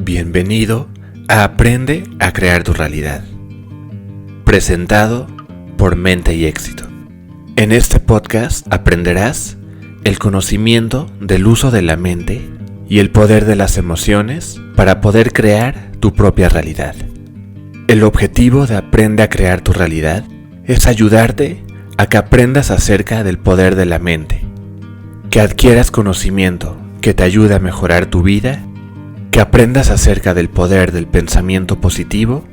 Bienvenido a Aprende a Crear tu Realidad, presentado por Mente y Éxito. En este podcast aprenderás el conocimiento del uso de la mente y el poder de las emociones para poder crear tu propia realidad. El objetivo de Aprende a Crear tu Realidad es ayudarte a que aprendas acerca del poder de la mente, que adquieras conocimiento que te ayude a mejorar tu vida, que aprendas acerca del poder del pensamiento positivo,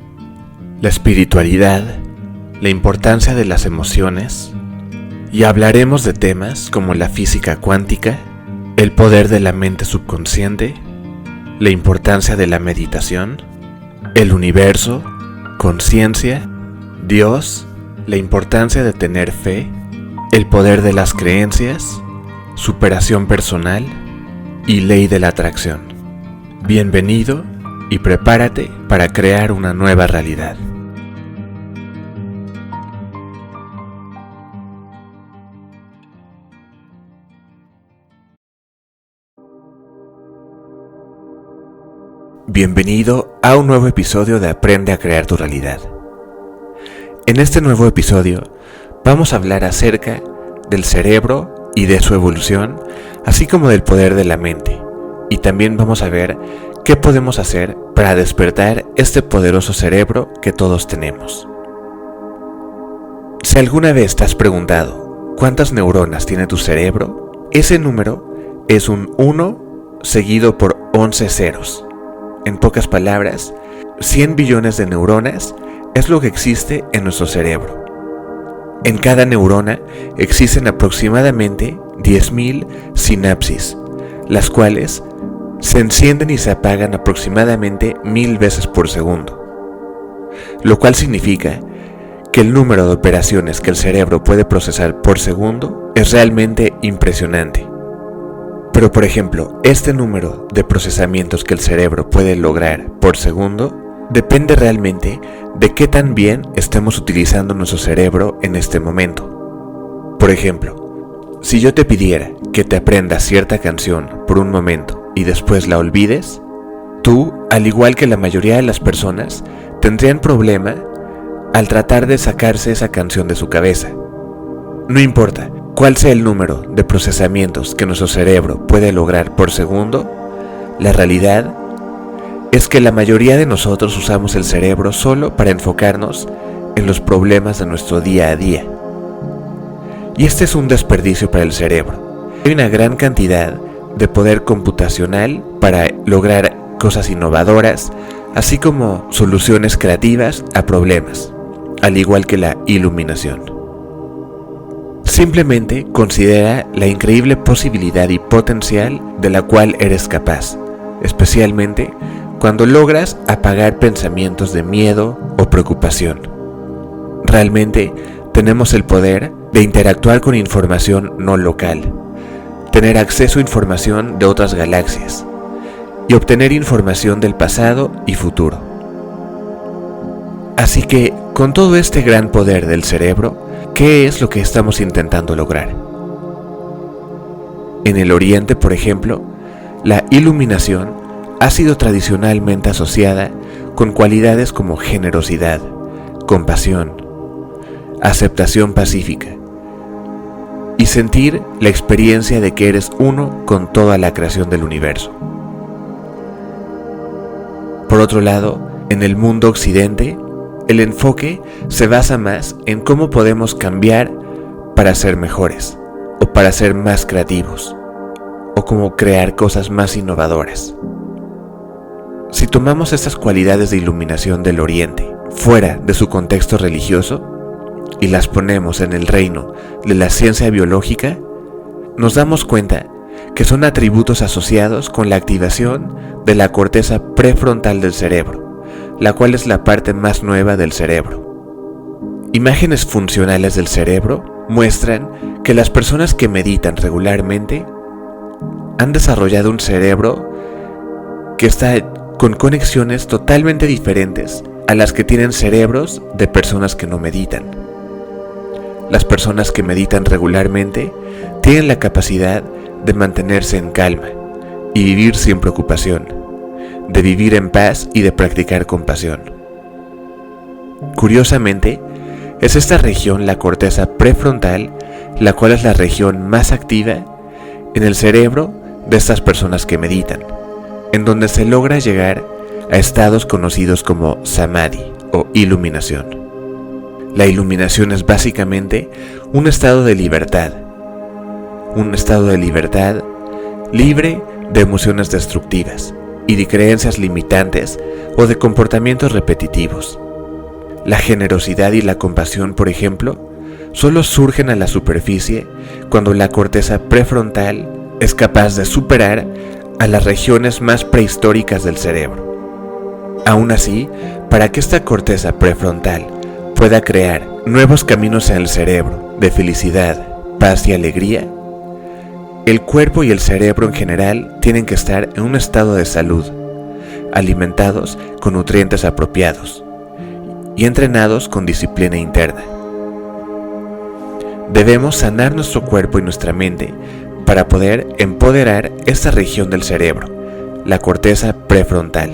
la espiritualidad, la importancia de las emociones, y hablaremos de temas como la física cuántica, el poder de la mente subconsciente, la importancia de la meditación, el universo, conciencia, Dios, la importancia de tener fe, el poder de las creencias, superación personal y ley de la atracción. Bienvenido y prepárate para crear una nueva realidad. Bienvenido a un nuevo episodio de Aprende a Crear tu Realidad. En este nuevo episodio vamos a hablar acerca del cerebro y de su evolución, así como del poder de la mente. Y también vamos a ver qué podemos hacer para despertar este poderoso cerebro que todos tenemos. Si alguna vez te has preguntado cuántas neuronas tiene tu cerebro, ese número es un 1 seguido por 11 ceros. En pocas palabras, 100 billones de neuronas es lo que existe en nuestro cerebro. En cada neurona existen aproximadamente 10.000 sinapsis, las cuales se encienden y se apagan aproximadamente 1000 veces por segundo, lo cual significa que el número de operaciones que el cerebro puede procesar por segundo es realmente impresionante. Pero por ejemplo, este número de procesamientos que el cerebro puede lograr por segundo depende realmente de qué tan bien estemos utilizando nuestro cerebro en este momento. Por ejemplo, si yo te pidiera que te aprendas cierta canción por un momento y después la olvides, tú, al igual que la mayoría de las personas, tendrían problema al tratar de sacarse esa canción de su cabeza. No importa cuál sea el número de procesamientos que nuestro cerebro puede lograr por segundo, la realidad es que la mayoría de nosotros usamos el cerebro solo para enfocarnos en los problemas de nuestro día a día. Y este es un desperdicio para el cerebro. Hay una gran cantidad de poder computacional para lograr cosas innovadoras, así como soluciones creativas a problemas, al igual que la iluminación. Simplemente considera la increíble posibilidad y potencial de la cual eres capaz, especialmente cuando logras apagar pensamientos de miedo o preocupación. Realmente tenemos el poder de interactuar con información no local, tener acceso a información de otras galaxias y obtener información del pasado y futuro. Así que, con todo este gran poder del cerebro, ¿qué es lo que estamos intentando lograr? En el Oriente, por ejemplo, la iluminación ha sido tradicionalmente asociada con cualidades como generosidad, compasión, aceptación pacífica y sentir la experiencia de que eres uno con toda la creación del universo. Por otro lado, en el mundo occidente, el enfoque se basa más en cómo podemos cambiar para ser mejores, o para ser más creativos, o cómo crear cosas más innovadoras. Si tomamos estas cualidades de iluminación del Oriente fuera de su contexto religioso, y las ponemos en el reino de la ciencia biológica, nos damos cuenta que son atributos asociados con la activación de la corteza prefrontal del cerebro, la cual es la parte más nueva del cerebro. Imágenes funcionales del cerebro muestran que las personas que meditan regularmente han desarrollado un cerebro que está con conexiones totalmente diferentes a las que tienen cerebros de personas que no meditan. Las personas que meditan regularmente tienen la capacidad de mantenerse en calma y vivir sin preocupación, de vivir en paz y de practicar compasión. Curiosamente, es esta región, la corteza prefrontal, la cual es la región más activa en el cerebro de estas personas que meditan, en donde se logra llegar a estados conocidos como samadhi o iluminación. La iluminación es básicamente un estado de libertad libre de emociones destructivas y de creencias limitantes o de comportamientos repetitivos. La generosidad y la compasión, por ejemplo, solo surgen a la superficie cuando la corteza prefrontal es capaz de superar a las regiones más prehistóricas del cerebro. Aún así, para que esta corteza prefrontal pueda crear nuevos caminos en el cerebro de felicidad, paz y alegría, el cuerpo y el cerebro en general tienen que estar en un estado de salud, alimentados con nutrientes apropiados y entrenados con disciplina interna. Debemos sanar nuestro cuerpo y nuestra mente para poder empoderar esta región del cerebro, la corteza prefrontal.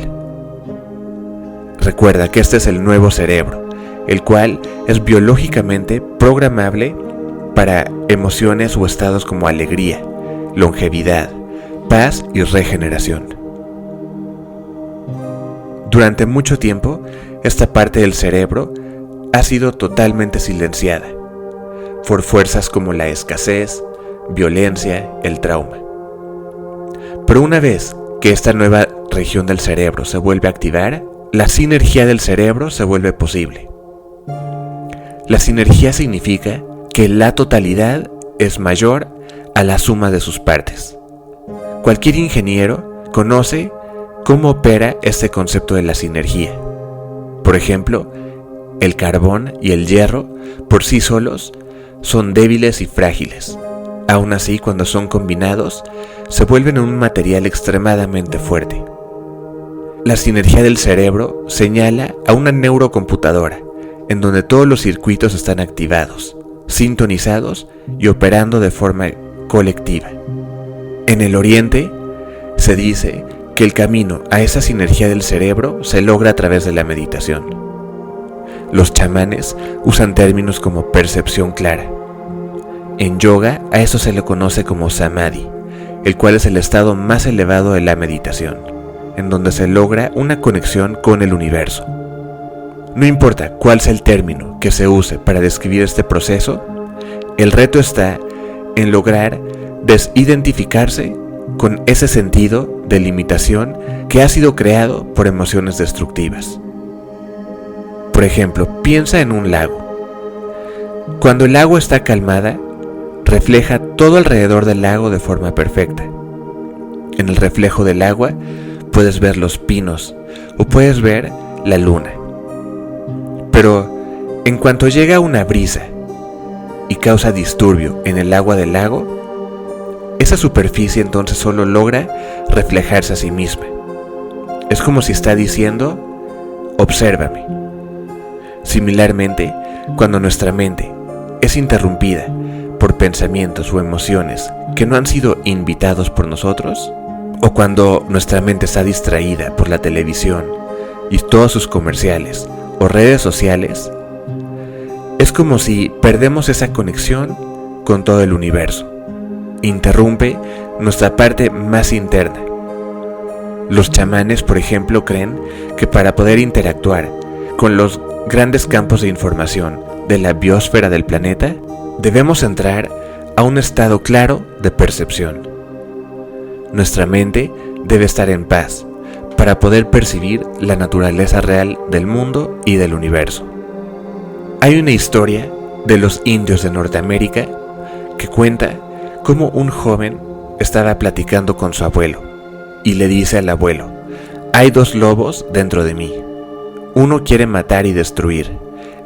Recuerda que este es el nuevo cerebro, el cual es biológicamente programable para emociones o estados como alegría, longevidad, paz y regeneración. Durante mucho tiempo, esta parte del cerebro ha sido totalmente silenciada por fuerzas como la escasez, violencia, el trauma. Pero una vez que esta nueva región del cerebro se vuelve a activar, la sinergia del cerebro se vuelve posible. La sinergia significa que la totalidad es mayor a la suma de sus partes. Cualquier ingeniero conoce cómo opera este concepto de la sinergia. Por ejemplo, el carbón y el hierro por sí solos son débiles y frágiles. Aún así, cuando son combinados, se vuelven un material extremadamente fuerte. La sinergia del cerebro señala a una neurocomputadora, en donde todos los circuitos están activados, sintonizados y operando de forma colectiva. En el Oriente, se dice que el camino a esa sinergia del cerebro se logra a través de la meditación. Los chamanes usan términos como percepción clara. En yoga, a eso se le conoce como samadhi, el cual es el estado más elevado de la meditación, en donde se logra una conexión con el universo. No importa cuál sea el término que se use para describir este proceso, el reto está en lograr desidentificarse con ese sentido de limitación que ha sido creado por emociones destructivas. Por ejemplo, piensa en un lago. Cuando el agua está calmada, refleja todo alrededor del lago de forma perfecta. En el reflejo del agua puedes ver los pinos o puedes ver la luna. Pero en cuanto llega una brisa y causa disturbio en el agua del lago, esa superficie entonces solo logra reflejarse a sí misma. Es como si está diciendo, obsérvame. Similarmente, cuando nuestra mente es interrumpida por pensamientos o emociones que no han sido invitados por nosotros, o cuando nuestra mente está distraída por la televisión y todos sus comerciales o redes sociales, es como si perdemos esa conexión con todo el universo. Interrumpe nuestra parte más interna. Los chamanes, por ejemplo, creen que para poder interactuar con los grandes campos de información de la biosfera del planeta, debemos entrar a un estado claro de percepción. Nuestra mente debe estar en paz para poder percibir la naturaleza real del mundo y del universo. Hay una historia de los indios de Norteamérica que cuenta cómo un joven estaba platicando con su abuelo y le dice al abuelo: hay dos lobos dentro de mí. Uno quiere matar y destruir,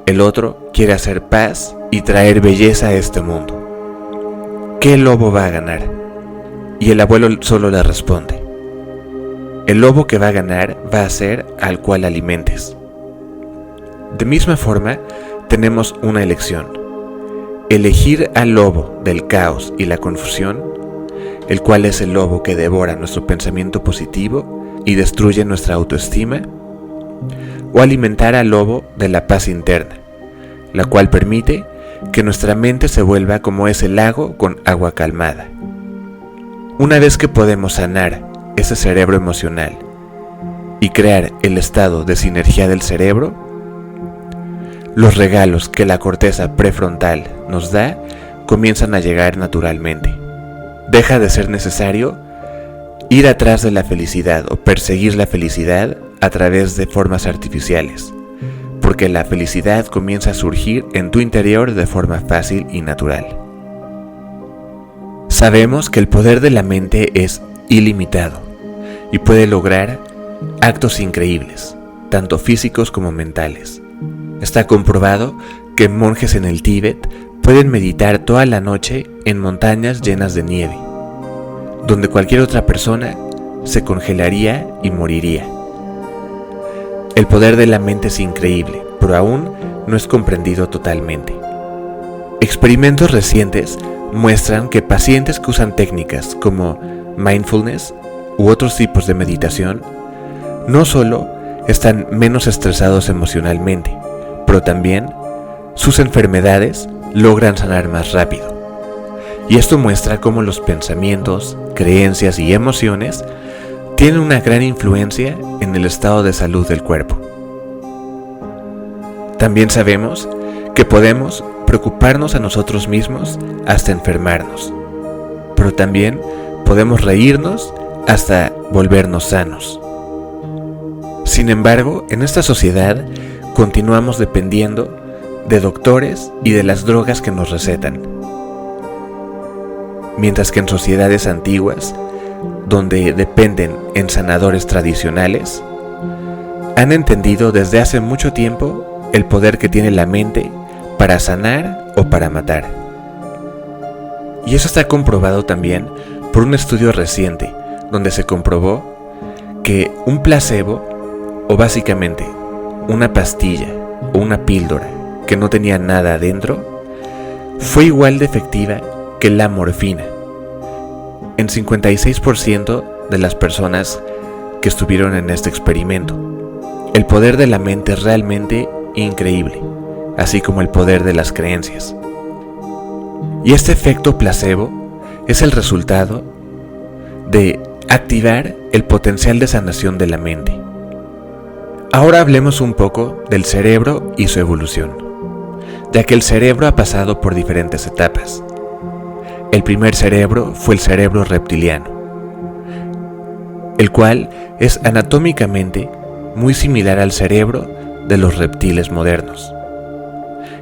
el otro quiere hacer paz y traer belleza a este mundo. ¿Qué lobo va a ganar? Y el abuelo solo le responde: el lobo que va a ganar va a ser al cual alimentes. De misma forma, tenemos una elección: elegir al lobo del caos y la confusión, el cual es el lobo que devora nuestro pensamiento positivo y destruye nuestra autoestima, o alimentar al lobo de la paz interna, la cual permite que nuestra mente se vuelva como ese lago con agua calmada. Una vez que podemos sanar ese cerebro emocional y crear el estado de sinergia del cerebro, los regalos que la corteza prefrontal nos da comienzan a llegar naturalmente. Deja de ser necesario ir atrás de la felicidad o perseguir la felicidad a través de formas artificiales, porque la felicidad comienza a surgir en tu interior de forma fácil y natural. Sabemos que el poder de la mente es ilimitado y puede lograr actos increíbles, tanto físicos como mentales. Está comprobado que monjes en el Tíbet pueden meditar toda la noche en montañas llenas de nieve, donde cualquier otra persona se congelaría y moriría. El poder de la mente es increíble, pero aún no es comprendido totalmente. Experimentos recientes muestran que pacientes que usan técnicas como mindfulness u otros tipos de meditación no solo están menos estresados emocionalmente, pero también sus enfermedades logran sanar más rápido. Y esto muestra cómo los pensamientos, creencias y emociones tienen una gran influencia en el estado de salud del cuerpo. También sabemos que podemos preocuparnos a nosotros mismos hasta enfermarnos, pero también podemos reírnos hasta volvernos sanos. Sin embargo, en esta sociedad continuamos dependiendo de doctores y de las drogas que nos recetan. Mientras que en sociedades antiguas, donde dependen en sanadores tradicionales, han entendido desde hace mucho tiempo el poder que tiene la mente para sanar o para matar. Y eso está comprobado también por un estudio reciente, donde se comprobó que un placebo, o básicamente una pastilla o una píldora que no tenía nada adentro, fue igual de efectiva que la morfina en 56% de las personas que estuvieron en este experimento. El poder de la mente es realmente increíble, así como el poder de las creencias. Y este efecto placebo es el resultado de activar el potencial de sanación de la mente. Ahora hablemos un poco del cerebro y su evolución, ya que el cerebro ha pasado por diferentes etapas. El primer cerebro fue el cerebro reptiliano, el cual es anatómicamente muy similar al cerebro de los reptiles modernos.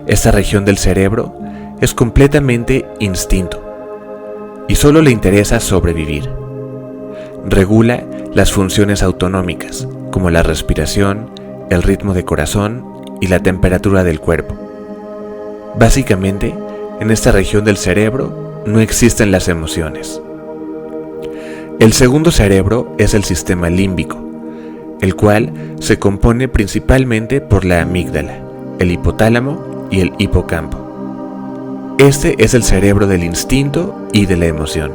Esta región del cerebro es completamente instinto y solo le interesa sobrevivir. Regula las funciones autonómicas, como la respiración, el ritmo de corazón y la temperatura del cuerpo. Básicamente, en esta región del cerebro no existen las emociones. El segundo cerebro es el sistema límbico, el cual se compone principalmente por la amígdala, el hipotálamo y el hipocampo. Este es el cerebro del instinto y de la emoción.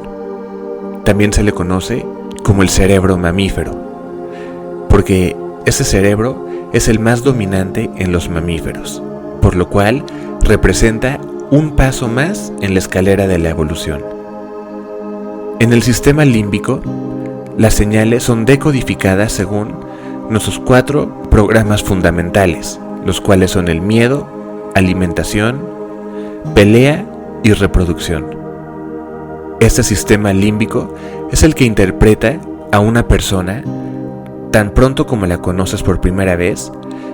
También se le conoce como el cerebro mamífero, porque ese cerebro es el más dominante en los mamíferos, por lo cual representa un paso más en la escalera de la evolución. En el sistema límbico, las señales son decodificadas según nuestros 4 programas fundamentales, los cuales son el miedo, alimentación, pelea y reproducción. Este sistema límbico es el que interpreta a una persona tan pronto como la conoces por primera vez,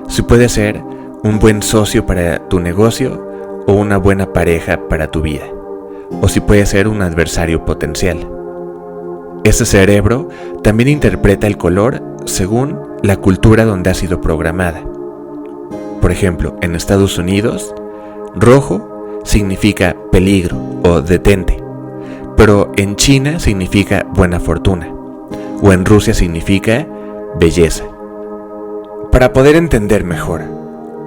si puede ser un buen socio para tu negocio o una buena pareja para tu vida, o si puede ser un adversario potencial. Este cerebro también interpreta el color según la cultura donde ha sido programada. Por ejemplo, en Estados Unidos, rojo significa peligro o detente, pero en China significa buena fortuna, o en Rusia significa belleza. Para poder entender mejor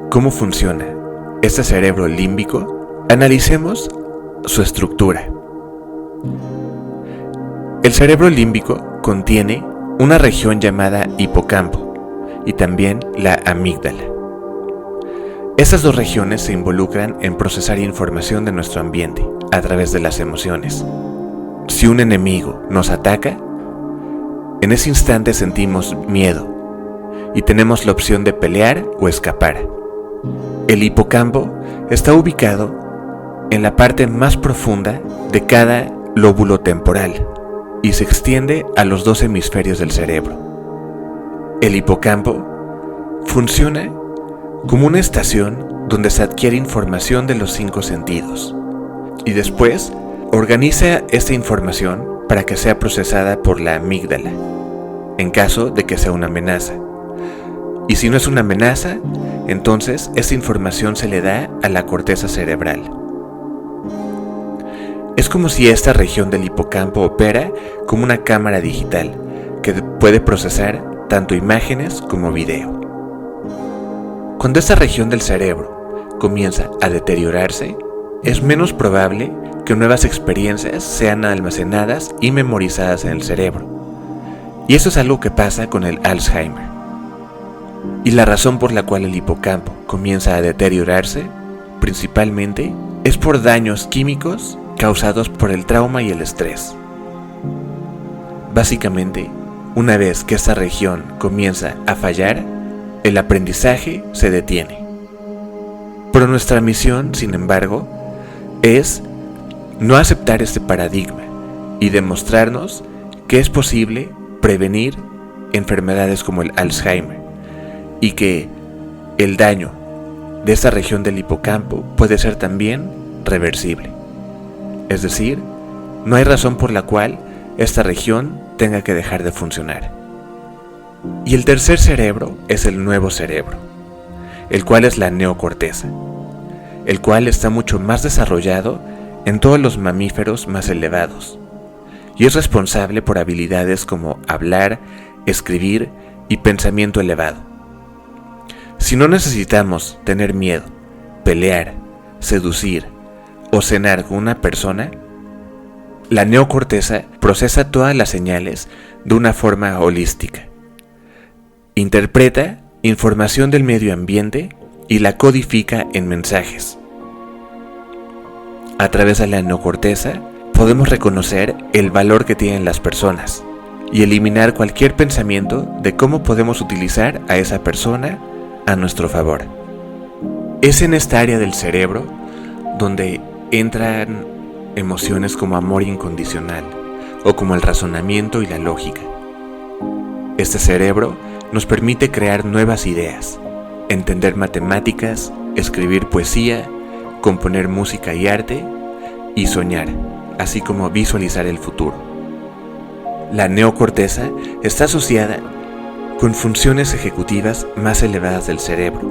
cómo funciona este cerebro límbico, analicemos su estructura. El cerebro límbico contiene una región llamada hipocampo y también la amígdala. Estas dos regiones se involucran en procesar información de nuestro ambiente a través de las emociones. Si un enemigo nos ataca, en ese instante sentimos miedo y tenemos la opción de pelear o escapar. El hipocampo está ubicado en la parte más profunda de cada lóbulo temporal y se extiende a los 2 hemisferios del cerebro. El hipocampo funciona como una estación donde se adquiere información de los 5 sentidos y después organiza esta información para que sea procesada por la amígdala en caso de que sea una amenaza. Y si no es una amenaza, entonces esta información se le da a la corteza cerebral. Es como si esta región del hipocampo opera como una cámara digital que puede procesar tanto imágenes como video. Cuando esta región del cerebro comienza a deteriorarse, es menos probable que nuevas experiencias sean almacenadas y memorizadas en el cerebro. Y eso es algo que pasa con el Alzheimer. Y la razón por la cual el hipocampo comienza a deteriorarse, principalmente, es por daños químicos causados por el trauma y el estrés. Básicamente, una vez que esta región comienza a fallar, el aprendizaje se detiene. Pero nuestra misión, sin embargo, es no aceptar este paradigma y demostrarnos que es posible prevenir enfermedades como el Alzheimer y que el daño de esta región del hipocampo puede ser también reversible. Es decir, no hay razón por la cual esta región tenga que dejar de funcionar. Y el tercer cerebro es el nuevo cerebro, el cual es la neocorteza, el cual está mucho más desarrollado en todos los mamíferos más elevados y es responsable por habilidades como hablar, escribir y pensamiento elevado. Si no necesitamos tener miedo, pelear, seducir o cenar con una persona, la neocorteza procesa todas las señales de una forma holística. Interpreta información del medio ambiente y la codifica en mensajes. A través de la neocorteza podemos reconocer el valor que tienen las personas y eliminar cualquier pensamiento de cómo podemos utilizar a esa persona a nuestro favor. Es en esta área del cerebro donde entran emociones como amor incondicional o como el razonamiento y la lógica. Este cerebro nos permite crear nuevas ideas, entender matemáticas, escribir poesía, componer música y arte y soñar, así como visualizar el futuro. La neocorteza está asociada con funciones ejecutivas más elevadas del cerebro,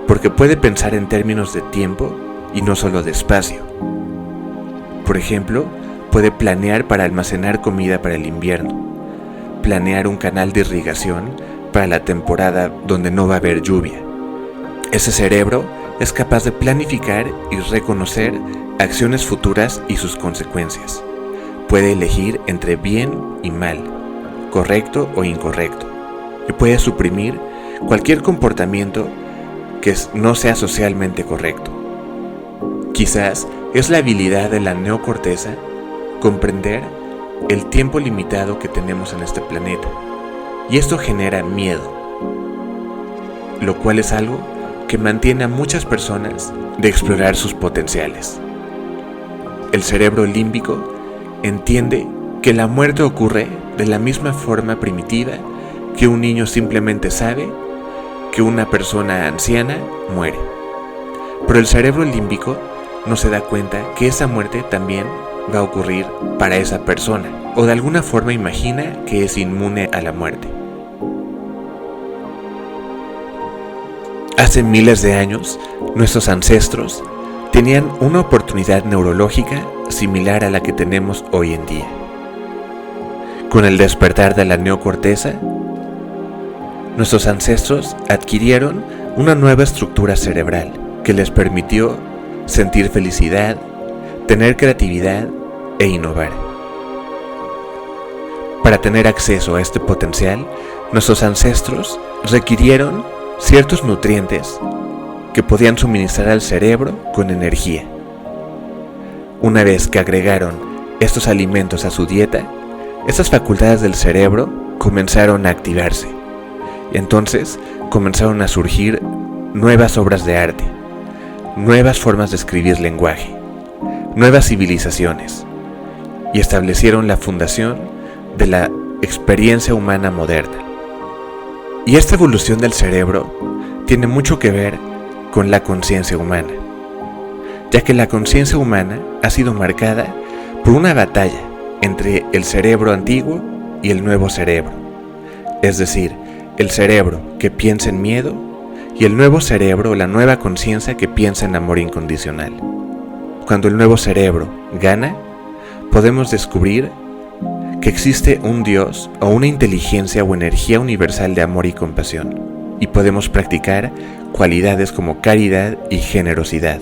porque puede pensar en términos de tiempo y no solo de espacio. Por ejemplo, puede planear para almacenar comida para el invierno, planear un canal de irrigación para la temporada donde no va a haber lluvia. Ese cerebro es capaz de planificar y reconocer acciones futuras y sus consecuencias. Puede elegir entre bien y mal, correcto o incorrecto, y puede suprimir cualquier comportamiento que no sea socialmente correcto. Quizás es la habilidad de la neocorteza comprender el tiempo limitado que tenemos en este planeta, y esto genera miedo, lo cual es algo que mantiene a muchas personas de explorar sus potenciales. El cerebro límbico entiende que la muerte ocurre de la misma forma primitiva que un niño simplemente sabe que una persona anciana muere. Pero el cerebro límbico no se da cuenta que esa muerte también va a ocurrir para esa persona, o de alguna forma imagina que es inmune a la muerte. Hace miles de años, nuestros ancestros tenían una oportunidad neurológica similar a la que tenemos hoy en día. Con el despertar de la neocorteza, nuestros ancestros adquirieron una nueva estructura cerebral que les permitió sentir felicidad, tener creatividad e innovar. Para tener acceso a este potencial, nuestros ancestros requirieron ciertos nutrientes que podían suministrar al cerebro con energía. Una vez que agregaron estos alimentos a su dieta, estas facultades del cerebro comenzaron a activarse y entonces comenzaron a surgir nuevas obras de arte, nuevas formas de escribir lenguaje, nuevas civilizaciones y establecieron la fundación de la experiencia humana moderna. Y esta evolución del cerebro tiene mucho que ver con la conciencia humana, ya que la conciencia humana ha sido marcada por una batalla entre el cerebro antiguo y el nuevo cerebro, es decir, el cerebro que piensa en miedo y el nuevo cerebro, la nueva conciencia que piensa en amor incondicional. Cuando el nuevo cerebro gana, podemos descubrir que existe un Dios o una inteligencia o energía universal de amor y compasión, y podemos practicar cualidades como caridad y generosidad.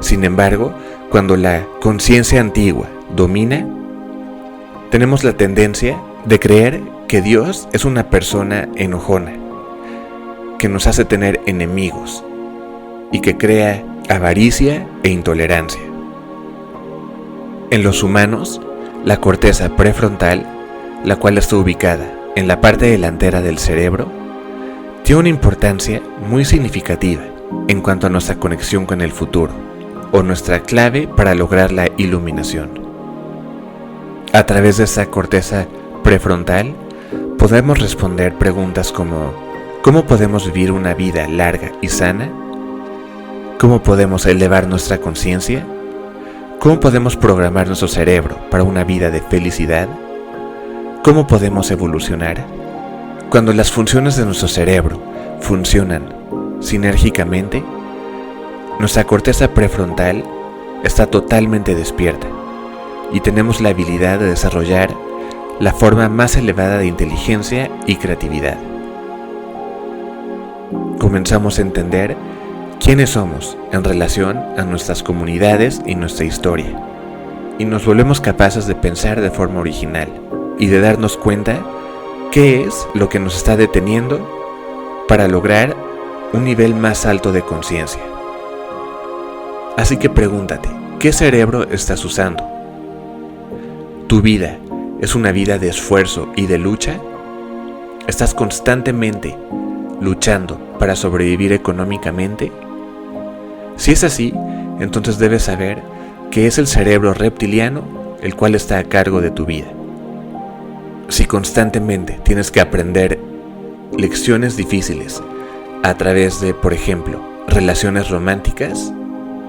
Sin embargo, cuando la conciencia antigua domina, tenemos la tendencia de creer que Dios es una persona enojona, que nos hace tener enemigos y que crea avaricia e intolerancia. En los humanos, la corteza prefrontal, la cual está ubicada en la parte delantera del cerebro, tiene una importancia muy significativa en cuanto a nuestra conexión con el futuro o nuestra clave para lograr la iluminación. A través de esta corteza prefrontal podemos responder preguntas como ¿cómo podemos vivir una vida larga y sana? ¿Cómo podemos elevar nuestra conciencia? ¿Cómo podemos programar nuestro cerebro para una vida de felicidad? ¿Cómo podemos evolucionar? Cuando las funciones de nuestro cerebro funcionan sinérgicamente, nuestra corteza prefrontal está totalmente despierta y tenemos la habilidad de desarrollar la forma más elevada de inteligencia y creatividad. Comenzamos a entender quiénes somos en relación a nuestras comunidades y nuestra historia, y nos volvemos capaces de pensar de forma original y de darnos cuenta qué es lo que nos está deteniendo para lograr un nivel más alto de conciencia. Así que pregúntate, ¿qué cerebro estás usando? ¿Tu vida es una vida de esfuerzo y de lucha? ¿Estás constantemente luchando para sobrevivir económicamente? Si es así, entonces debes saber que es el cerebro reptiliano el cual está a cargo de tu vida. Si constantemente tienes que aprender lecciones difíciles a través de, por ejemplo, relaciones románticas,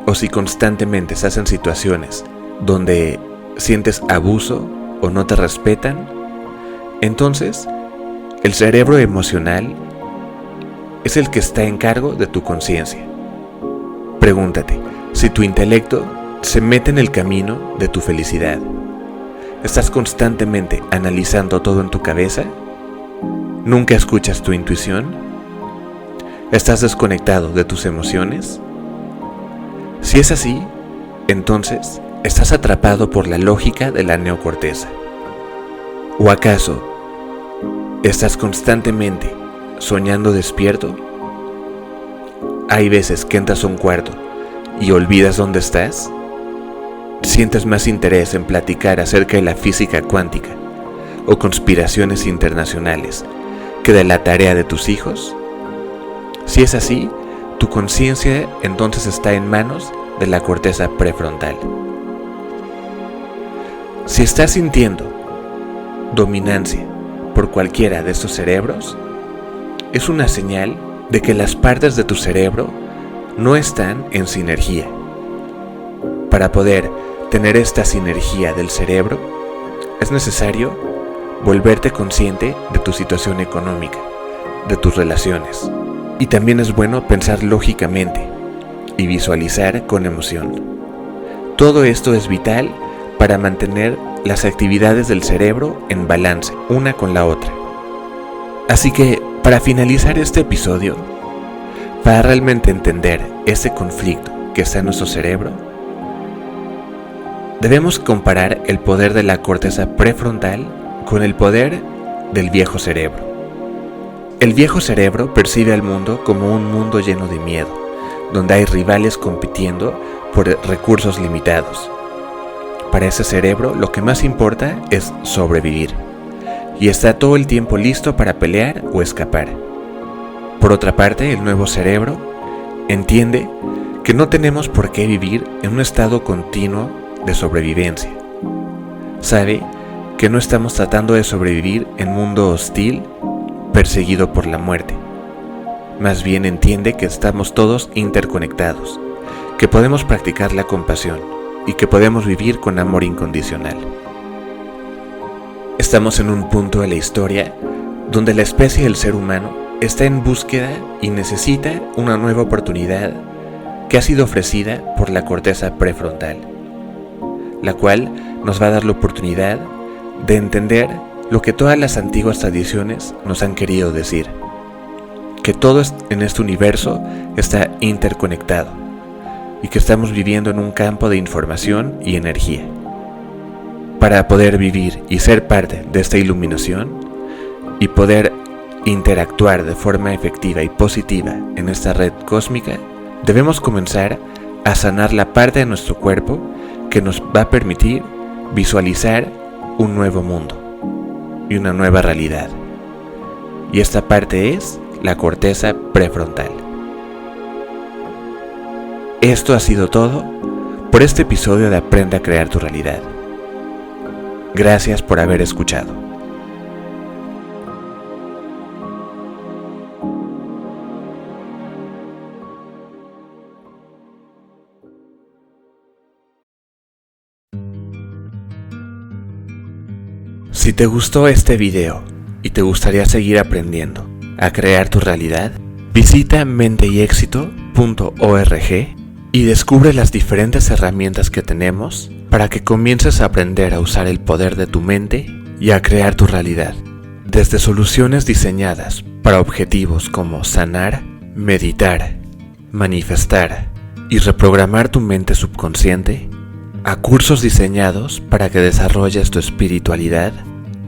o si constantemente estás en situaciones donde sientes abuso o no te respetan, entonces el cerebro emocional es el que está en cargo de tu conciencia. Pregúntate si tu intelecto se mete en el camino de tu felicidad. ¿Estás constantemente analizando todo en tu cabeza? ¿Nunca escuchas tu intuición? ¿Estás desconectado de tus emociones? Si es así, entonces estás atrapado por la lógica de la neocorteza. ¿O acaso estás constantemente soñando despierto? Hay veces que entras a un cuarto y olvidas dónde estás. ¿Sientes más interés en platicar acerca de la física cuántica o conspiraciones internacionales que de la tarea de tus hijos? Si es así, tu conciencia entonces está en manos de la corteza prefrontal. Si estás sintiendo dominancia por cualquiera de estos cerebros, es una señal de que las partes de tu cerebro no están en sinergia. Para poder tener esta sinergia del cerebro, es necesario volverte consciente de tu situación económica, de tus relaciones. Y también es bueno pensar lógicamente y visualizar con emoción. Todo esto es vital para mantener las actividades del cerebro en balance, una con la otra. Así que, para finalizar este episodio, para realmente entender ese conflicto que está en nuestro cerebro, debemos comparar el poder de la corteza prefrontal con el poder del viejo cerebro. El viejo cerebro percibe al mundo como un mundo lleno de miedo, donde hay rivales compitiendo por recursos limitados. Para ese cerebro lo que más importa es sobrevivir, y está todo el tiempo listo para pelear o escapar. Por otra parte, el nuevo cerebro entiende que no tenemos por qué vivir en un estado continuo de sobrevivencia. Sabe que no estamos tratando de sobrevivir en un mundo hostil, perseguido por la muerte. Más bien entiende que estamos todos interconectados, que podemos practicar la compasión y que podemos vivir con amor incondicional. Estamos en un punto de la historia donde la especie del ser humano está en búsqueda y necesita una nueva oportunidad que ha sido ofrecida por la corteza prefrontal, la cual nos va a dar la oportunidad de entender lo que todas las antiguas tradiciones nos han querido decir, que todo en este universo está interconectado y que estamos viviendo en un campo de información y energía. Para poder vivir y ser parte de esta iluminación y poder interactuar de forma efectiva y positiva en esta red cósmica, debemos comenzar a sanar la parte de nuestro cuerpo que nos va a permitir visualizar un nuevo mundo y una nueva realidad. Y esta parte es la corteza prefrontal. Esto ha sido todo por este episodio de Aprende a crear tu realidad. Gracias por haber escuchado. Si te gustó este video y te gustaría seguir aprendiendo a crear tu realidad, visita menteyexito.org y descubre las diferentes herramientas que tenemos para que comiences a aprender a usar el poder de tu mente y a crear tu realidad. Desde soluciones diseñadas para objetivos como sanar, meditar, manifestar y reprogramar tu mente subconsciente, a cursos diseñados para que desarrolles tu espiritualidad,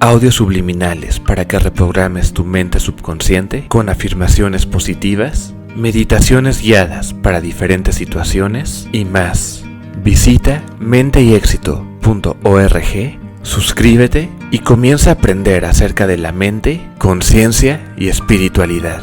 audios subliminales para que reprogrames tu mente subconsciente con afirmaciones positivas, meditaciones guiadas para diferentes situaciones y más. Visita menteyexito.org, suscríbete y comienza a aprender acerca de la mente, conciencia y espiritualidad.